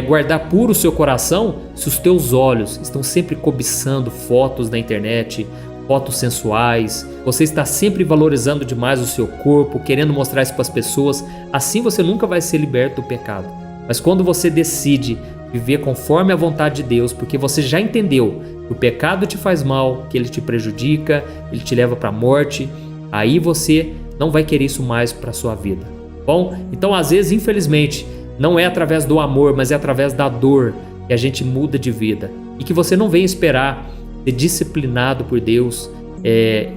S1: guardar puro o seu coração se os teus olhos estão sempre cobiçando fotos na internet, fotos sensuais, você está sempre valorizando demais o seu corpo, querendo mostrar isso para as pessoas? Assim você nunca vai ser liberto do pecado. Mas quando você decide viver conforme a vontade de Deus, porque você já entendeu que o pecado te faz mal, que ele te prejudica, ele te leva para a morte, aí você não vai querer isso mais para a sua vida. Bom, então às vezes, infelizmente, não é através do amor, mas é através da dor que a gente muda de vida. E que você não venha esperar ser disciplinado por Deus,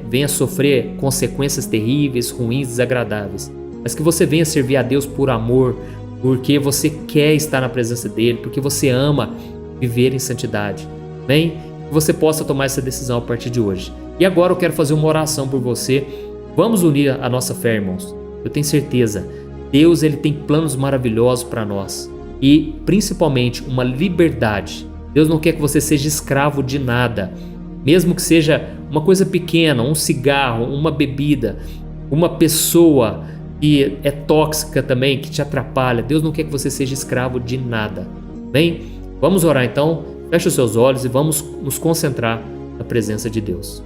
S1: venha sofrer consequências terríveis, ruins, desagradáveis. Mas que você venha servir a Deus por amor, porque você quer estar na presença dele, porque você ama viver em santidade. Bem, que você possa tomar essa decisão a partir de hoje. E agora eu quero fazer uma oração por você. Vamos unir a nossa fé, irmãos. Eu tenho certeza, Deus ele tem planos maravilhosos para nós. E principalmente uma liberdade. Deus não quer que você seja escravo de nada. Mesmo que seja uma coisa pequena, um cigarro, uma bebida, uma pessoa que é tóxica também, que te atrapalha. Deus não quer que você seja escravo de nada. Bem, vamos orar então. Feche os seus olhos e vamos nos concentrar na presença de Deus.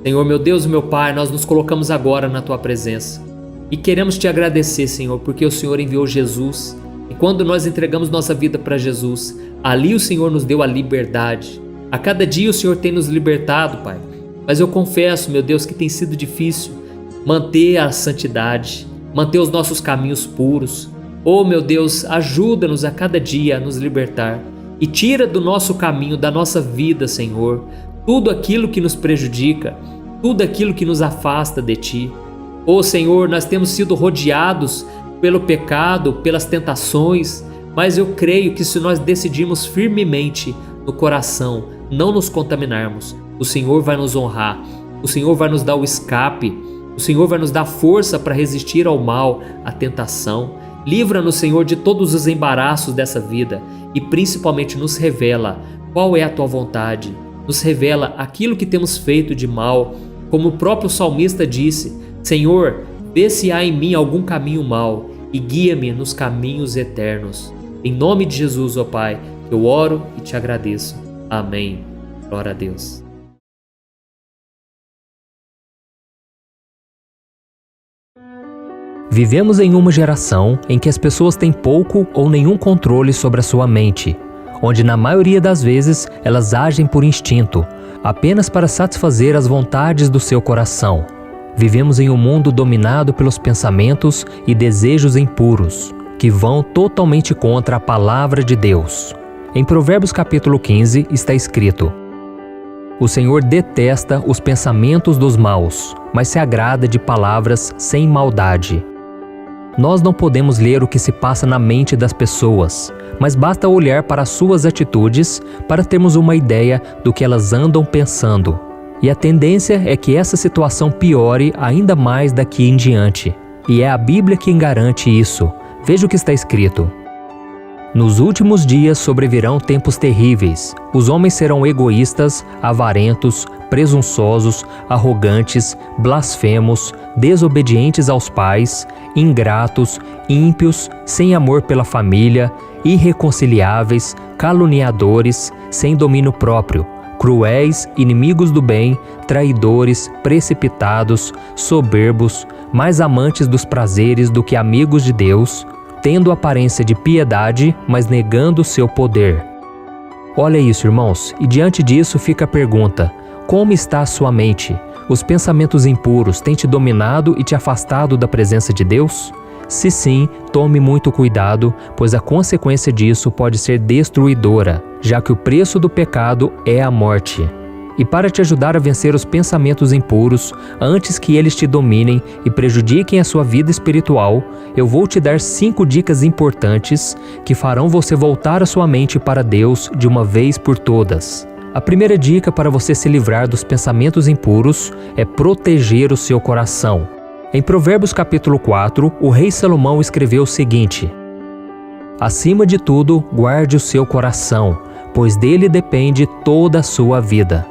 S1: Senhor, meu Deus e meu Pai, nós nos colocamos agora na Tua presença e queremos Te agradecer, Senhor, porque o Senhor enviou Jesus e quando nós entregamos nossa vida para Jesus, ali o Senhor nos deu a liberdade. A cada dia o Senhor tem nos libertado, Pai, mas eu confesso, meu Deus, que tem sido difícil manter a santidade, manter os nossos caminhos puros. Oh, meu Deus, ajuda-nos a cada dia a nos libertar e tira do nosso caminho, da nossa vida, Senhor, tudo aquilo que nos prejudica, tudo aquilo que nos afasta de Ti. Oh, Senhor, nós temos sido rodeados pelo pecado, pelas tentações, mas eu creio que se nós decidirmos firmemente no coração não nos contaminarmos, o Senhor vai nos honrar, o Senhor vai nos dar o escape, o Senhor vai nos dar força para resistir ao mal, à tentação. Livra-nos, Senhor, de todos os embaraços dessa vida e principalmente nos revela qual é a Tua vontade, nos revela aquilo que temos feito de mal. Como o próprio salmista disse: Senhor, vê se há em mim algum caminho mau e guia-me nos caminhos eternos. Em nome de Jesus, ó Pai, eu oro e Te agradeço. Amém. Glória a Deus. Vivemos em uma geração em que as pessoas têm pouco ou nenhum controle sobre a sua mente, onde na maioria das vezes elas agem por instinto, apenas para satisfazer as vontades do seu coração. Vivemos em um mundo dominado pelos pensamentos e desejos impuros, que vão totalmente contra a palavra de Deus. Em Provérbios capítulo 15 está escrito: O Senhor detesta os pensamentos dos maus, mas se agrada de palavras sem maldade. Nós não podemos ler o que se passa na mente das pessoas, mas basta olhar para as suas atitudes para termos uma ideia do que elas andam pensando. E a tendência é que essa situação piore ainda mais daqui em diante. E é a Bíblia quem garante isso. Veja o que está escrito: Nos últimos dias sobrevirão tempos terríveis. Os homens serão egoístas, avarentos, presunçosos, arrogantes, blasfemos, desobedientes aos pais, ingratos, ímpios, sem amor pela família, irreconciliáveis, caluniadores, sem domínio próprio, cruéis, inimigos do bem, traidores, precipitados, soberbos, mais amantes dos prazeres do que amigos de Deus, tendo aparência de piedade, mas negando seu poder. Olha isso, irmãos, e diante disso fica a pergunta: como está a sua mente? Os pensamentos impuros têm te dominado e te afastado da presença de Deus? Se sim, tome muito cuidado, pois a consequência disso pode ser destruidora, já que o preço do pecado é a morte. E para te ajudar a vencer os pensamentos impuros, antes que eles te dominem e prejudiquem a sua vida espiritual, eu vou te dar 5 dicas importantes que farão você voltar a sua mente para Deus de uma vez por todas. A primeira dica para você se livrar dos pensamentos impuros é proteger o seu coração. Em Provérbios capítulo 4, o rei Salomão escreveu o seguinte: acima de tudo, guarde o seu coração, pois dele depende toda a sua vida.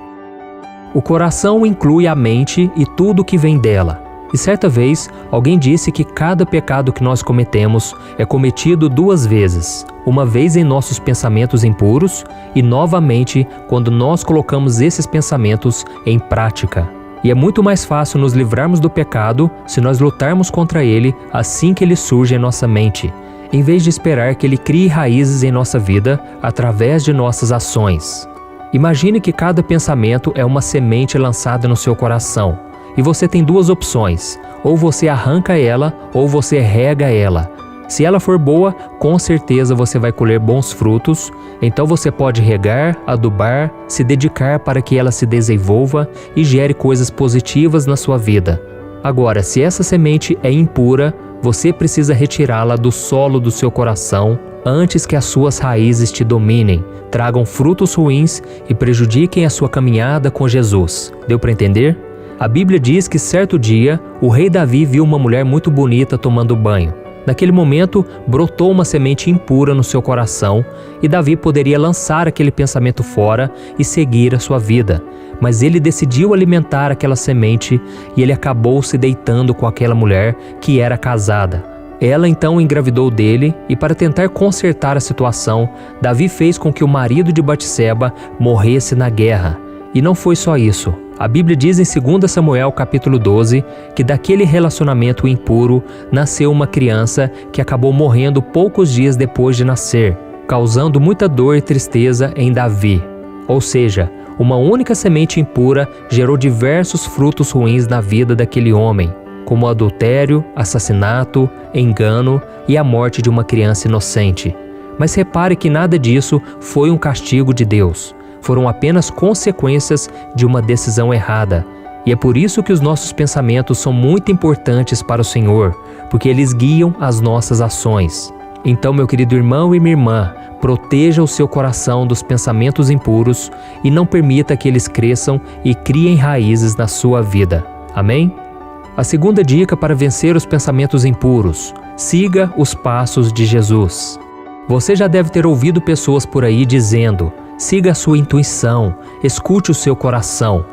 S1: O coração inclui a mente e tudo o que vem dela. E certa vez, alguém disse que cada pecado que nós cometemos é cometido 2 vezes. Uma vez em nossos pensamentos impuros e novamente quando nós colocamos esses pensamentos em prática. E é muito mais fácil nos livrarmos do pecado se nós lutarmos contra ele assim que ele surge em nossa mente, em vez de esperar que ele crie raízes em nossa vida através de nossas ações. Imagine que cada pensamento é uma semente lançada no seu coração, e você tem 2 opções: ou você arranca ela, ou você rega ela. Se ela for boa, com certeza você vai colher bons frutos, então você pode regar, adubar, se dedicar para que ela se desenvolva e gere coisas positivas na sua vida. Agora, se essa semente é impura, você precisa retirá-la do solo do seu coração antes que as suas raízes te dominem, tragam frutos ruins e prejudiquem a sua caminhada com Jesus. Deu para entender? A Bíblia diz que certo dia, o rei Davi viu uma mulher muito bonita tomando banho. Naquele momento, brotou uma semente impura no seu coração e Davi poderia lançar aquele pensamento fora e seguir a sua vida. Mas ele decidiu alimentar aquela semente e ele acabou se deitando com aquela mulher que era casada. Ela então engravidou dele e, para tentar consertar a situação, Davi fez com que o marido de Batseba morresse na guerra. E não foi só isso. A Bíblia diz em 2 Samuel capítulo 12 que daquele relacionamento impuro nasceu uma criança que acabou morrendo poucos dias depois de nascer, causando muita dor e tristeza em Davi. Ou seja, uma única semente impura gerou diversos frutos ruins na vida daquele homem, como adultério, assassinato, engano e a morte de uma criança inocente. Mas repare que nada disso foi um castigo de Deus. Foram apenas consequências de uma decisão errada. E é por isso que os nossos pensamentos são muito importantes para o Senhor, porque eles guiam as nossas ações. Então, meu querido irmão e minha irmã, proteja o seu coração dos pensamentos impuros e não permita que eles cresçam e criem raízes na sua vida. Amém? A segunda dica para vencer os pensamentos impuros: siga os passos de Jesus. Você já deve ter ouvido pessoas por aí dizendo: siga a sua intuição, escute o seu coração.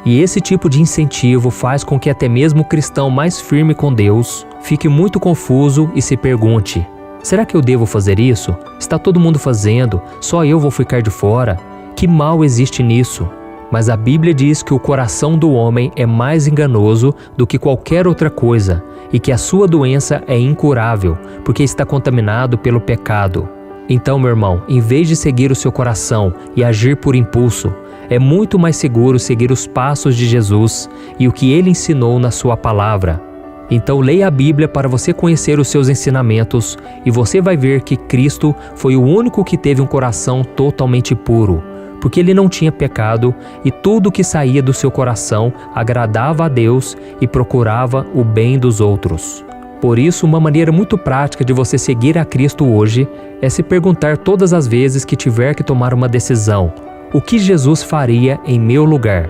S1: E esse tipo de incentivo faz com que até mesmo o cristão mais firme com Deus fique muito confuso e se pergunte: será que eu devo fazer isso? Está todo mundo fazendo, só eu vou ficar de fora? Que mal existe nisso? Mas a Bíblia diz que o coração do homem é mais enganoso do que qualquer outra coisa e que a sua doença é incurável, porque está contaminado pelo pecado. Então, meu irmão, em vez de seguir o seu coração e agir por impulso, é muito mais seguro seguir os passos de Jesus e o que ele ensinou na sua palavra. Então, leia a Bíblia para você conhecer os seus ensinamentos e você vai ver que Cristo foi o único que teve um coração totalmente puro, porque ele não tinha pecado e tudo que saía do seu coração agradava a Deus e procurava o bem dos outros. Por isso, uma maneira muito prática de você seguir a Cristo hoje é se perguntar todas as vezes que tiver que tomar uma decisão: o que Jesus faria em meu lugar?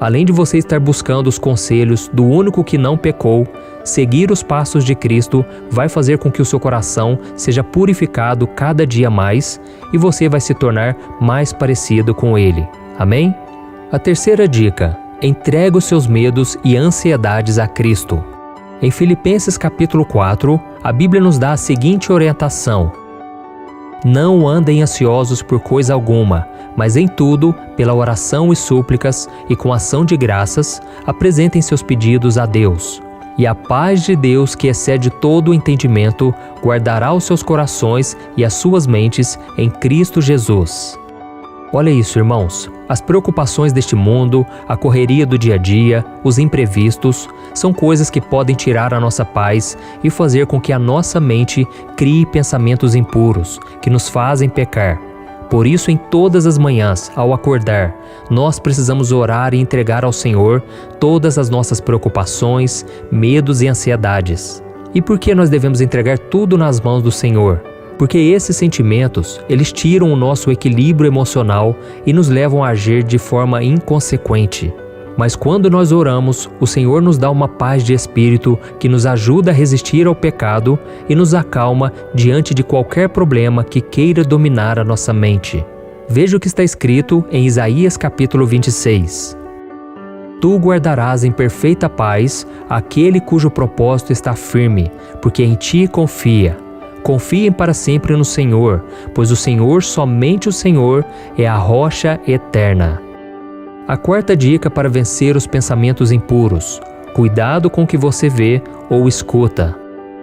S1: Além de você estar buscando os conselhos do único que não pecou, seguir os passos de Cristo vai fazer com que o seu coração seja purificado cada dia mais e você vai se tornar mais parecido com Ele. Amém? A terceira dica: entregue os seus medos e ansiedades a Cristo. Em Filipenses capítulo 4, a Bíblia nos dá a seguinte orientação: não andem ansiosos por coisa alguma, mas em tudo, pela oração e súplicas e com ação de graças, apresentem seus pedidos a Deus. E a paz de Deus, que excede todo o entendimento, guardará os seus corações e as suas mentes em Cristo Jesus. Olha isso, irmãos. As preocupações deste mundo, a correria do dia a dia, os imprevistos, são coisas que podem tirar a nossa paz e fazer com que a nossa mente crie pensamentos impuros, que nos fazem pecar. Por isso, em todas as manhãs, ao acordar, nós precisamos orar e entregar ao Senhor todas as nossas preocupações, medos e ansiedades. E por que nós devemos entregar tudo nas mãos do Senhor? Porque esses sentimentos, eles tiram o nosso equilíbrio emocional e nos levam a agir de forma inconsequente. Mas quando nós oramos, o Senhor nos dá uma paz de espírito que nos ajuda a resistir ao pecado e nos acalma diante de qualquer problema que queira dominar a nossa mente. Veja o que está escrito em Isaías capítulo 26. Tu guardarás em perfeita paz aquele cujo propósito está firme, porque em ti confia. Confiem para sempre no Senhor, pois o Senhor, somente o Senhor, é a rocha eterna. A quarta dica para vencer os pensamentos impuros: cuidado com o que você vê ou escuta.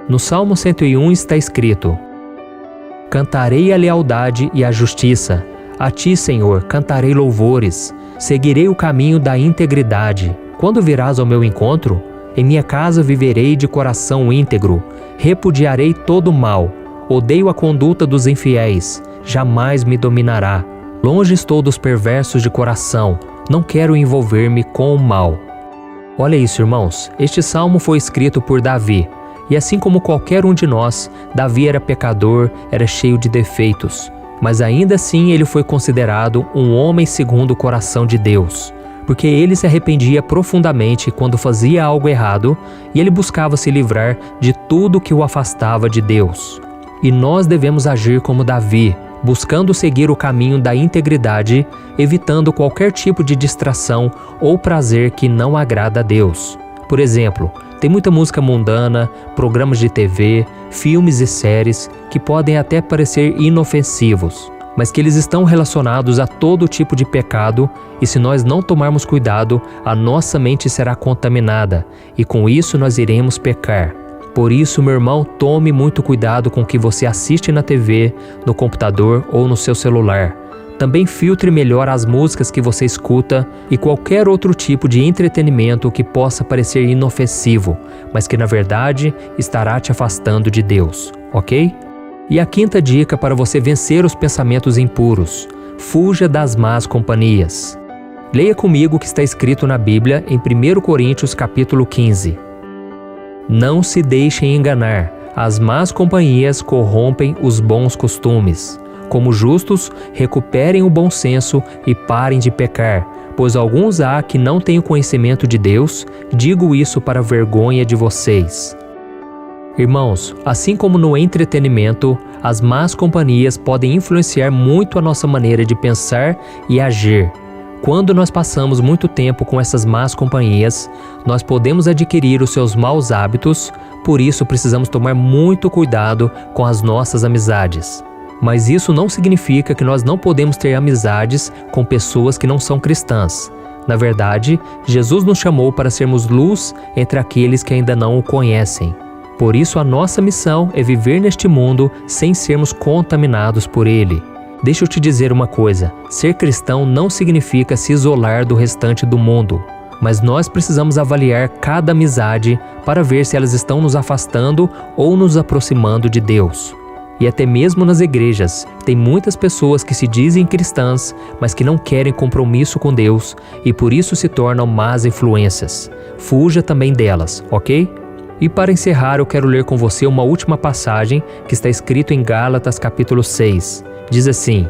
S1: No Salmo 101 está escrito: Cantarei a lealdade e a justiça. A ti, Senhor, cantarei louvores. Seguirei o caminho da integridade. Quando virás ao meu encontro, em minha casa viverei de coração íntegro. Repudiarei todo o mal. Odeio a conduta dos infiéis. Jamais me dominará. Longe estou dos perversos de coração. Não quero envolver-me com o mal. Olha isso, irmãos. Este salmo foi escrito por Davi. E assim como qualquer um de nós, Davi era pecador, era cheio de defeitos. Mas ainda assim ele foi considerado um homem segundo o coração de Deus. Porque ele se arrependia profundamente quando fazia algo errado e ele buscava se livrar de tudo que o afastava de Deus. E nós devemos agir como Davi, buscando seguir o caminho da integridade, evitando qualquer tipo de distração ou prazer que não agrada a Deus. Por exemplo, tem muita música mundana, programas de TV, filmes e séries que podem até parecer inofensivos, mas que eles estão relacionados a todo tipo de pecado e se nós não tomarmos cuidado, a nossa mente será contaminada e com isso nós iremos pecar. Por isso, meu irmão, tome muito cuidado com o que você assiste na TV, no computador ou no seu celular. Também filtre melhor as músicas que você escuta e qualquer outro tipo de entretenimento que possa parecer inofensivo, mas que na verdade estará te afastando de Deus, ok? E a quinta dica para você vencer os pensamentos impuros: fuja das más companhias. Leia comigo o que está escrito na Bíblia em 1 Coríntios capítulo 15. Não se deixem enganar, as más companhias corrompem os bons costumes. Como justos, recuperem o bom senso e parem de pecar, pois alguns há que não têm o conhecimento de Deus, digo isso para a vergonha de vocês. Irmãos, assim como no entretenimento, as más companhias podem influenciar muito a nossa maneira de pensar e agir. Quando nós passamos muito tempo com essas más companhias, nós podemos adquirir os seus maus hábitos, por isso precisamos tomar muito cuidado com as nossas amizades. Mas isso não significa que nós não podemos ter amizades com pessoas que não são cristãs. Na verdade, Jesus nos chamou para sermos luz entre aqueles que ainda não o conhecem. Por isso, a nossa missão é viver neste mundo sem sermos contaminados por ele. Deixa eu te dizer uma coisa, ser cristão não significa se isolar do restante do mundo, mas nós precisamos avaliar cada amizade para ver se elas estão nos afastando ou nos aproximando de Deus. E até mesmo nas igrejas, tem muitas pessoas que se dizem cristãs, mas que não querem compromisso com Deus e por isso se tornam más influências. Fuja também delas, ok? E para encerrar, eu quero ler com você uma última passagem que está escrito em Gálatas capítulo 6. Diz assim: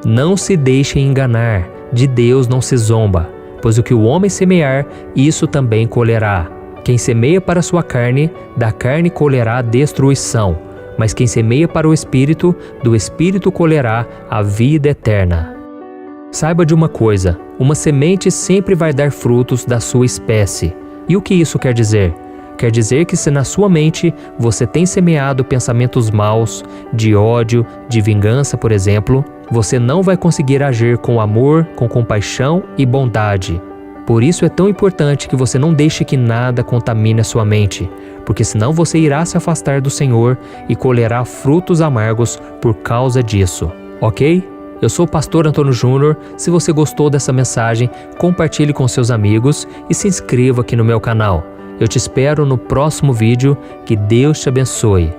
S1: Não se deixem enganar, de Deus não se zomba, pois o que o homem semear, isso também colherá. Quem semeia para a sua carne, da carne colherá destruição, mas quem semeia para o Espírito, do Espírito colherá a vida eterna. Saiba de uma coisa, uma semente sempre vai dar frutos da sua espécie. E o que isso quer dizer? Quer dizer que se na sua mente você tem semeado pensamentos maus, de ódio, de vingança, por exemplo, você não vai conseguir agir com amor, com compaixão e bondade. Por isso é tão importante que você não deixe que nada contamine a sua mente, porque senão você irá se afastar do Senhor e colherá frutos amargos por causa disso, ok? Eu sou o pastor Antônio Júnior. Se você gostou dessa mensagem, compartilhe com seus amigos e se inscreva aqui no meu canal. Eu te espero no próximo vídeo. Que Deus te abençoe.